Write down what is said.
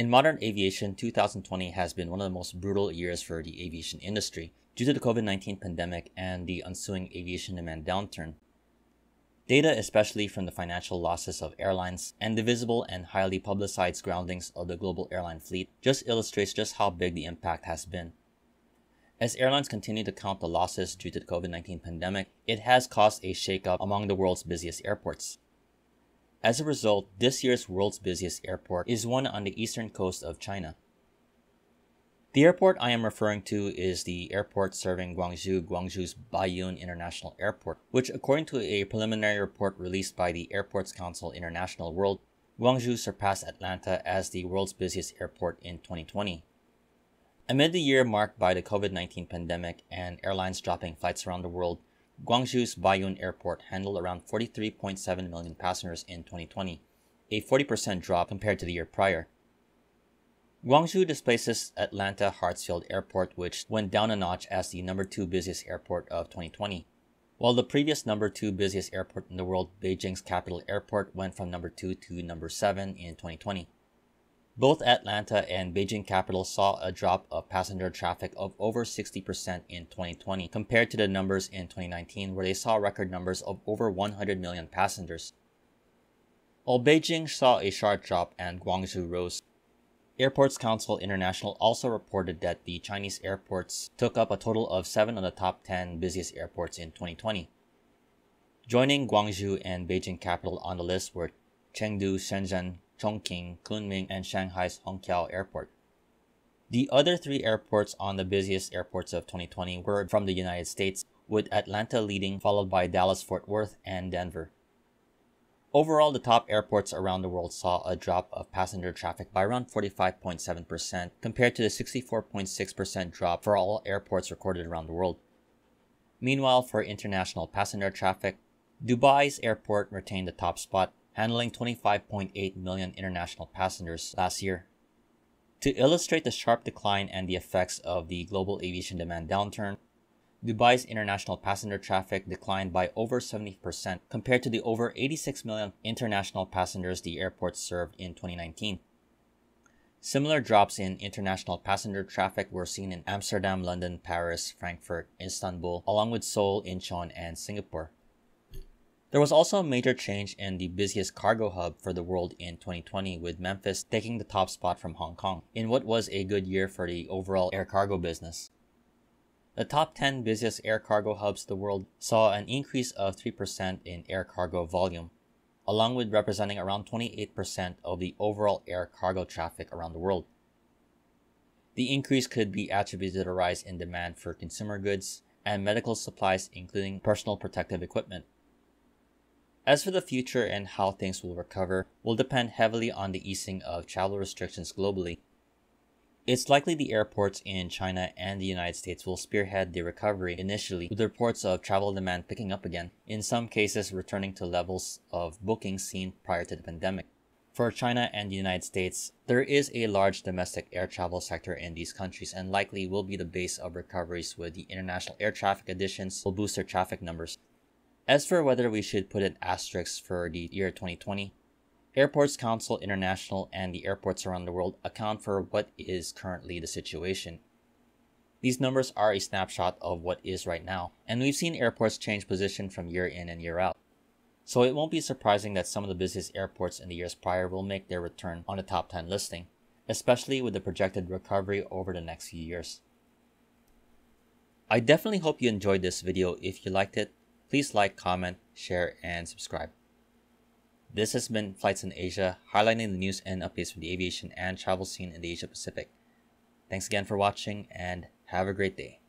In modern aviation, 2020 has been one of the most brutal years for the aviation industry due to the COVID-19 pandemic and the ensuing aviation demand downturn. Data, especially from the financial losses of airlines and the visible and highly publicized groundings of the global airline fleet, just illustrates just how big the impact has been. As airlines continue to count the losses due to the COVID-19 pandemic, it has caused a shakeup among the world's busiest airports. As a result, this year's world's busiest airport is one on the eastern coast of China. The airport I am referring to is the airport serving Guangzhou's Baiyun International Airport, which, according to a preliminary report released by the Airports Council International World, Guangzhou surpassed Atlanta as the world's busiest airport in 2020. Amid the year marked by the COVID-19 pandemic and airlines dropping flights around the world, Guangzhou's Baiyun Airport handled around 43.7 million passengers in 2020, a 40% drop compared to the year prior. Guangzhou displaces Atlanta Hartsfield Airport, which went down a notch as the number 2 busiest airport of 2020, while the previous number 2 busiest airport in the world, Beijing's capital airport, went from number 2 to number 7 in 2020. Both Atlanta and Beijing capital saw a drop of passenger traffic of over 60% in 2020 compared to the numbers in 2019, where they saw record numbers of over 100 million passengers. While Beijing saw a sharp drop and Guangzhou rose, Airports Council International also reported that the Chinese airports took up a total of 7 of the top 10 busiest airports in 2020. Joining Guangzhou and Beijing capital on the list were Chengdu, Shenzhen, Chongqing, Kunming, and Shanghai's Hongqiao Airport. The other 3 airports on the busiest airports of 2020 were from the United States, with Atlanta leading, followed by Dallas-Fort Worth and Denver. Overall, the top airports around the world saw a drop of passenger traffic by around 45.7% compared to the 64.6% drop for all airports recorded around the world. Meanwhile, for international passenger traffic, Dubai's airport retained the top spot, handling 25.8 million international passengers last year. To illustrate the sharp decline and the effects of the global aviation demand downturn, Dubai's international passenger traffic declined by over 70% compared to the over 86 million international passengers the airport served in 2019. Similar drops in international passenger traffic were seen in Amsterdam, London, Paris, Frankfurt, Istanbul, along with Seoul, Incheon, and Singapore. There was also a major change in the busiest cargo hub for the world in 2020, with Memphis taking the top spot from Hong Kong, in what was a good year for the overall air cargo business. The top 10 busiest air cargo hubs of the world saw an increase of 3% in air cargo volume, along with representing around 28% of the overall air cargo traffic around the world. The increase could be attributed to the rise in demand for consumer goods and medical supplies, including personal protective equipment. As for the future and how things will recover will depend heavily on the easing of travel restrictions globally. It's likely the airports in China and the United States will spearhead the recovery initially, with reports of travel demand picking up again, in some cases returning to levels of bookings seen prior to the pandemic. For China and the United States, there is a large domestic air travel sector in these countries and likely will be the base of recoveries, with the international air traffic additions will boost their traffic numbers. As for whether we should put an asterisk for the year 2020, Airports Council International and the airports around the world account for what is currently the situation. These numbers are a snapshot of what is right now, and we've seen airports change position from year in and year out. So it won't be surprising that some of the busiest airports in the years prior will make their return on the top 10 listing, especially with the projected recovery over the next few years. I definitely hope you enjoyed this video. If you liked it, please like, comment, share, and subscribe. This has been Flights in Asia, highlighting the news and updates from the aviation and travel scene in the Asia Pacific. Thanks again for watching, and have a great day.